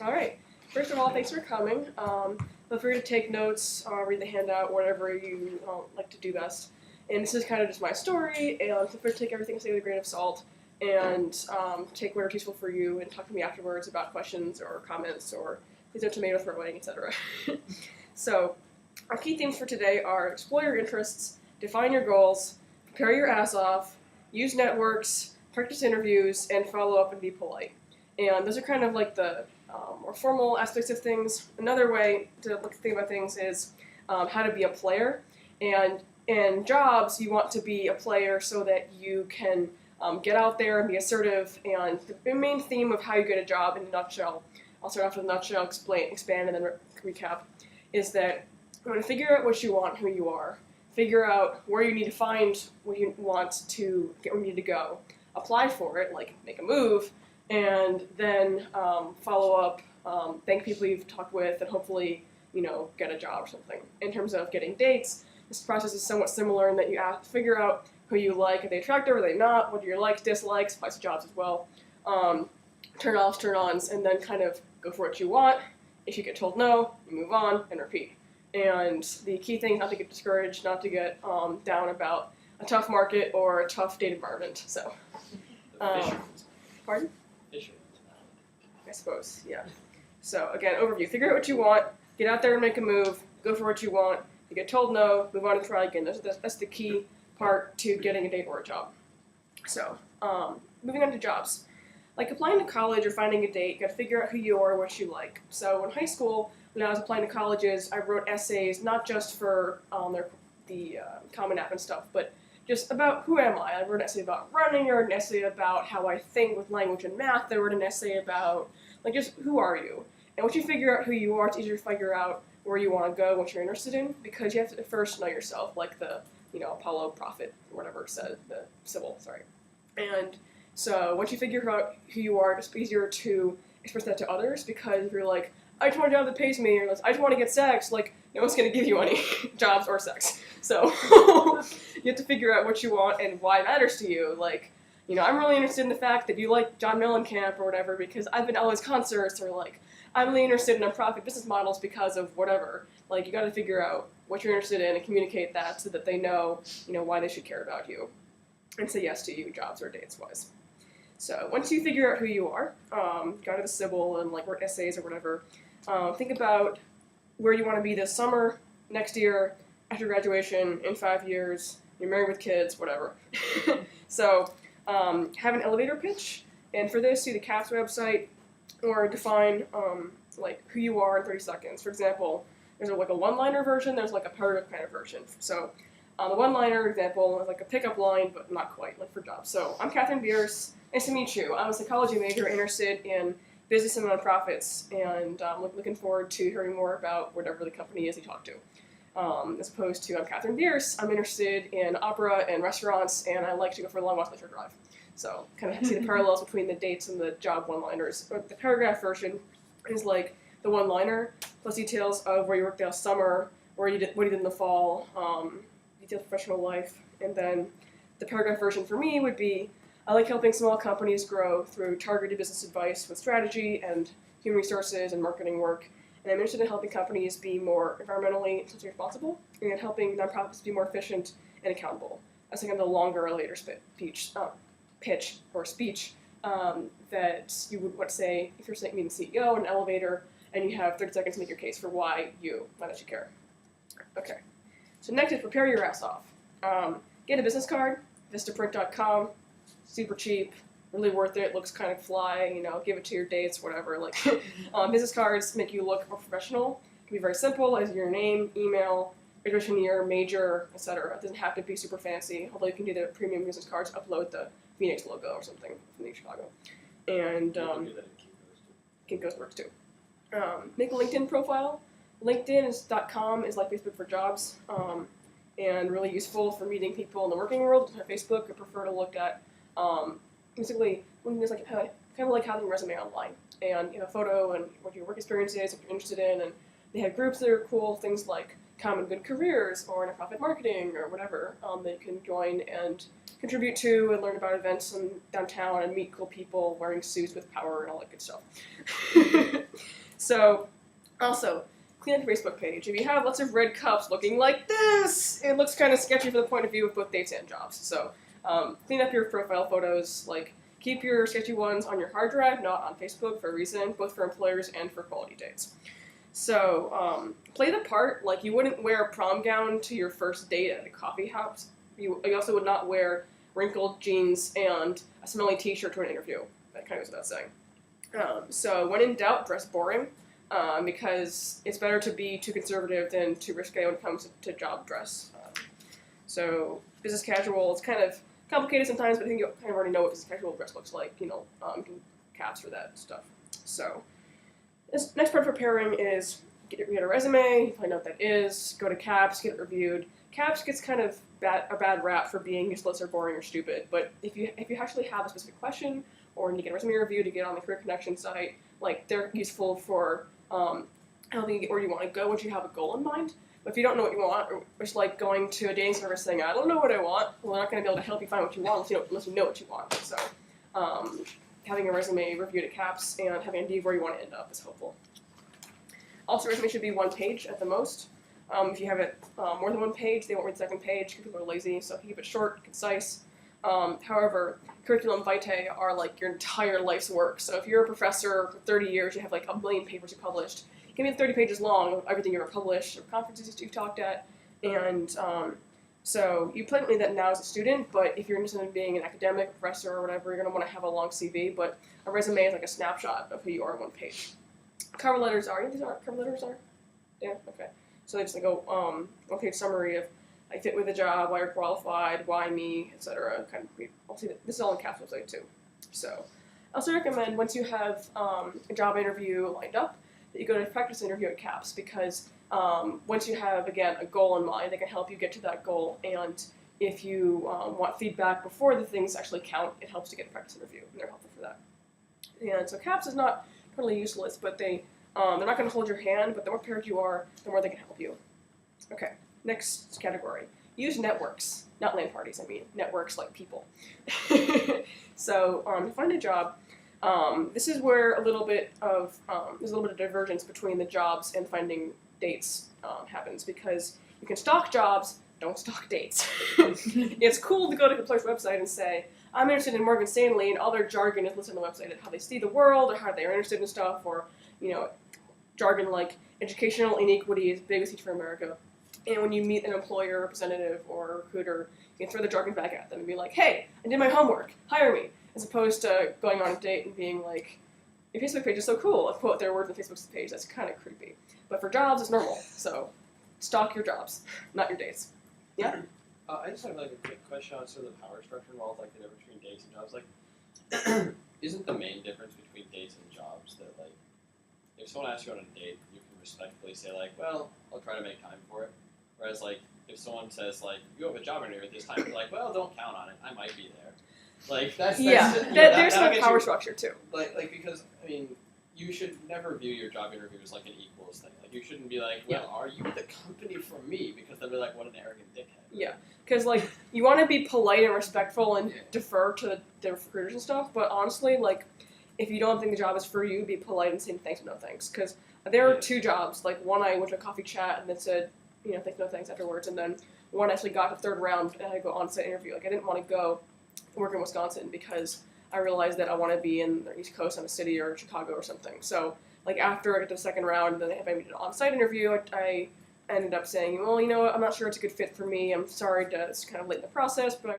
All right. First of all, thanks for coming. Feel free to take notes, read the handout, whatever you like to do best. And this is kind of just my story, and feel free to take everything I say with a grain of salt, and take whatever's useful for you, and talk to me afterwards about questions or comments or please no tomato throwing, etc. So, our key themes for today are explore your interests, define your goals, prepare your ass off, use networks, practice interviews, and follow up and be polite. And those are kind of like the more formal aspects of things. Another way to think about things is how to be a player. And in jobs, you want to be a player so that you can get out there and be assertive. And the main theme of how you get a job in a nutshell, I'll start off with a nutshell, expand, and then recap, is that you want to figure out what you want, who you are, figure out where you need to find what you want to get where you need to go, apply for it, like make a move, and then follow up, thank people you've talked with, and hopefully, get a job or something. In terms of getting dates, this process is somewhat similar in that you have to figure out who you like. Are they attractive? Are they not? What are your likes, dislikes? Applies to jobs as well. Turn offs, turn ons, and then kind of go for what you want. If you get told no, you move on and repeat. And the key thing is not to get discouraged, not to get down about a tough market or a tough date environment. So, pardon? I suppose, yeah. So again, overview. Figure out what you want, get out there and make a move, go for what you want. You get told no, move on and try again. That's the key part to getting a date or a job. So, moving on to jobs. Like applying to college or finding a date, you gotta figure out who you are, what you like. So in high school, when I was applying to colleges, I wrote essays, not just for the Common App and stuff, but just about who am I. I wrote an essay about running, or an essay about how I think with language and math. I wrote an essay about, just who are you? And once you figure out who you are, it's easier to figure out where you want to go, what you're interested in, because you have to first know yourself, like the, Apollo prophet, or whatever said, the Sybil, sorry. And so once you figure out who you are, it's easier to express that to others, because if you're like, I just want a job that pays me, or I just want to get sex, no one's going to give you any jobs or sex. So you have to figure out what you want and why it matters to you. I'm really interested in the fact that you like John Mellencamp or whatever because I've been at all his concerts, or I'm really interested in nonprofit business models because of whatever. You got to figure out what you're interested in and communicate that so that they know, why they should care about you and say yes to you, jobs or dates-wise. So once you figure out who you are, go to the Sybil and write essays or whatever, think about where you want to be this summer, next year, after graduation, in 5 years, you're married with kids, whatever. So have an elevator pitch, and for this, see the CAPS website, or define who you are in 30 seconds. For example, there's a one-liner version, there's a paragraph kind of version. So the one-liner example is a pickup line, but not quite, for jobs. So I'm Catherine Bierce. Nice to meet you. I'm a psychology major interested in business and nonprofits, and I'm looking forward to hearing more about whatever the company is you talk to. As opposed to, I'm Catherine Bierce, I'm interested in opera and restaurants, and I like to go for a long Westminster Drive. So kind of see the parallels between the dates and the job one-liners. But the paragraph version is the one-liner, plus details of where you worked last summer, what you did in the fall, detailed professional life, and then the paragraph version for me would be, I like helping small companies grow through targeted business advice with strategy and human resources and marketing work. And I'm interested in helping companies be more environmentally and socially responsible, and helping nonprofits be more efficient and accountable. That's the longer elevator pitch or speech that you would want to say if you're meeting the CEO in an elevator and you have 30 seconds to make your case for why that you care. Okay. So next is prepare your ass off. Get a business card, vistaprint.com, super cheap, really worth it, looks kind of fly, give it to your dates, whatever. Business cards make you look more professional. It can be very simple, as your name, email, graduation year, major, etc. It doesn't have to be super fancy, although you can do the premium business cards, upload the Phoenix logo or something from Chicago. And Kinko's works too. Make a LinkedIn profile. LinkedIn.com is like Facebook for jobs, and really useful for meeting people in the working world. Facebook, I prefer to look at basically LinkedIn is kind of like having a resume online, and you have a photo and what your work experience is, what you're interested in, and they have groups that are cool, things like Common Good Careers or nonprofit marketing or whatever that you can join and contribute to and learn about events in downtown and meet cool people wearing suits with power and all that good stuff. So, also, clean up your Facebook page. If you have lots of red cups looking like this, it looks kind of sketchy from the point of view of both dates and jobs. So, clean up your profile photos. Like, keep your sketchy ones on your hard drive, not on Facebook for a reason, both for employers and for quality dates. So, play the part. Like, you wouldn't wear a prom gown to your first date at a coffee house. You also would not wear wrinkled jeans and a smelly t-shirt to an interview. That kind of goes without saying. So when in doubt, dress boring, because it's better to be too conservative than too risque when it comes to job dress. So business casual, it's kind of complicated sometimes, but I think you kind of already know what business casual dress looks like. You can caps for that stuff. So this next part of preparing is get a resume, find out what that is, go to CAPS, get it reviewed. CAPS gets kind of a bad rap for being useless or boring or stupid, but if you actually have a specific question or need to get a resume review to get on the Career Connection site, like they're useful for helping you get where you want to go once you have a goal in mind. But if you don't know what you want, or it's like going to a dating service saying, I don't know what I want, well, they're not going to be able to help you find what you want unless you know what you want. So having a resume reviewed at CAPS and having an idea where you want to end up is helpful. Also, resume should be one page at the most. If you have it more than one page, they won't read the second page because people are lazy, so keep it short, concise. However, curriculum vitae are like your entire life's work. So if you're a professor for 30 years, you have like a million papers you published. It can be 30 pages long of everything you ever published, or conferences you've talked at, and so you plan to do that now as a student, but if you're interested in being an academic, professor, or whatever, you're going to want to have a long CV, but a resume is like a snapshot of who you are on one page. Cover letters are, you know these are cover letters are? Yeah, okay. So they just like a one-page summary of I fit with the job, why you're qualified, why me, etc. Kind of, I'll see that this is all on CAPS website too. So I also recommend once you have a job interview lined up that you go to a practice interview at CAPS because once you have again a goal in mind, they can help you get to that goal. And if you want feedback before the things actually count, it helps to get a practice interview, and they're helpful for that. And so CAPS is not totally useless, but they're not going to hold your hand, but the more prepared you are, the more they can help you. Okay, next category. Use networks. Not LAN parties, I mean. Networks like people. So, to find a job, this is where there's a little bit of divergence between the jobs and finding dates happens, because you can stalk jobs, don't stalk dates. It's cool to go to an employer's website and say, I'm interested in Morgan Stanley, and all their jargon is listed on the website, how they see the world, or how they're interested in stuff, or, jargon like educational inequity is big as Teach for America. And when you meet an employer representative or a recruiter, you can throw the jargon back at them and be like, hey, I did my homework, hire me, as opposed to going on a date and being like, your Facebook page is so cool, I'll quote their words on Facebook's page, that's kind of creepy. But for jobs, it's normal, so stalk your jobs, not your dates. Yeah? I just have like a quick question on sort of the power structure involved, like the difference between dates and jobs. Like, isn't the main difference between dates and jobs that like, if someone asks you on a date, you can respectfully say like, well, I'll try to make time for it. Whereas like, if someone says like, you have a job interview at this time, you're like, well, don't count on it. I might be there. Like there's some power structure too. Like because I mean, you should never view your job interview as like an equals thing. Like you shouldn't be like, well, are you the company for me? Because they'll be like, what an arrogant dickhead. Yeah, because like you want to be polite and respectful and defer to the recruiters and stuff, but honestly, like if you don't think the job is for you, be polite and say thanks but no thanks. Because there are two jobs. Like one, I went to a coffee chat and then said, thanks no thanks afterwards, and then one actually got to the third round and I had to go on-site interview. Like I didn't want to go work in Wisconsin because I realized that I want to be in the East Coast, in a city or Chicago or something. So like after I got to the second round and then they invited me to an on-site interview, I ended up saying, well, I'm not sure it's a good fit for me. I'm sorry it's kind of late in the process, but